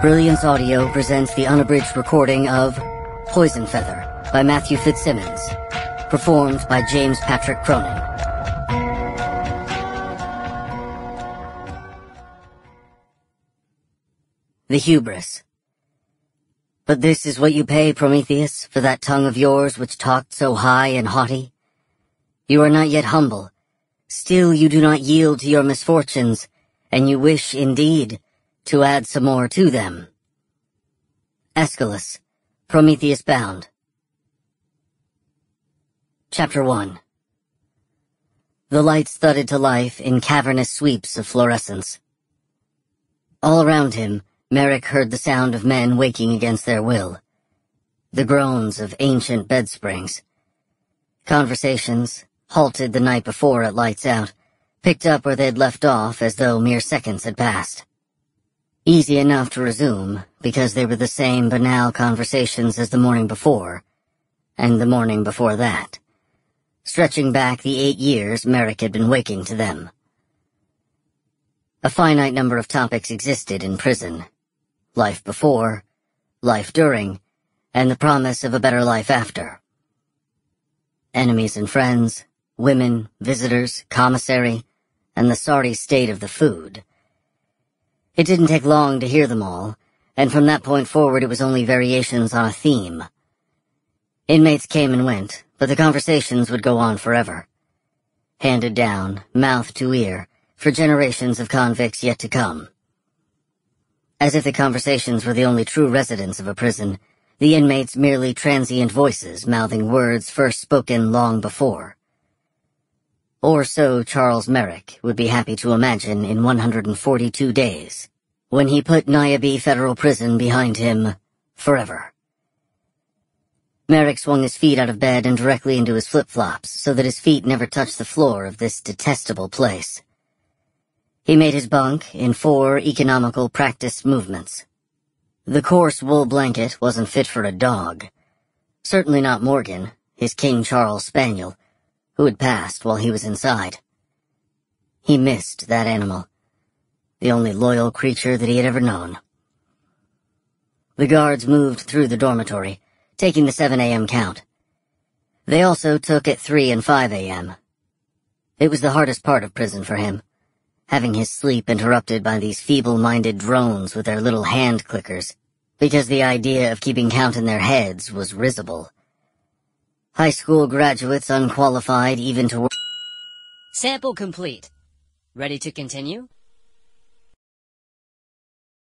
Brilliance Audio presents the unabridged recording of Poisonfeather by Matthew FitzSimmons, performed by James Patrick Cronin. The Hubris. But this is what you pay, Prometheus, for that tongue of yours which talked so high and haughty? You are not yet humble. Still you do not yield to your misfortunes, and you wish, indeed, to add some more to them. Aeschylus, Prometheus Bound. Chapter 1. The lights thudded to life in cavernous sweeps of fluorescence. All around him, Merrick heard the sound of men waking against their will, the groans of ancient bedsprings. Conversations, halted the night before at lights out, picked up where they'd left off as though mere seconds had passed. Easy enough to resume, because they were the same banal conversations as the morning before, and the morning before that, stretching back the 8 years Merrick had been waking to them. A finite number of topics existed in prison: life before, life during, and the promise of a better life after. Enemies and friends, women, visitors, commissary, and the sorry state of the food. It didn't take long to hear them all, and from that point forward it was only variations on a theme. Inmates came and went, but the conversations would go on forever. Handed down, mouth to ear, for generations of convicts yet to come. As if the conversations were the only true residents of a prison, the inmates merely transient voices mouthing words first spoken long before. Or so Charles Merrick would be happy to imagine in 142 days, when he put Niobe Federal Prison behind him forever. Merrick swung his feet out of bed and directly into his flip-flops so that his feet never touched the floor of this detestable place. He made his bunk in 4 economical practice movements. The coarse wool blanket wasn't fit for a dog. Certainly not Morgan, his King Charles Spaniel, who had passed while he was inside. He missed that animal, the only loyal creature that he had ever known. The guards moved through the dormitory, taking the 7 a.m. count. They also took at 3 and 5 a.m. It was the hardest part of prison for him, having his sleep interrupted by these feeble-minded drones with their little hand clickers, because the idea of keeping count in their heads was risible. High school graduates unqualified even to work. Sample complete. Ready to continue?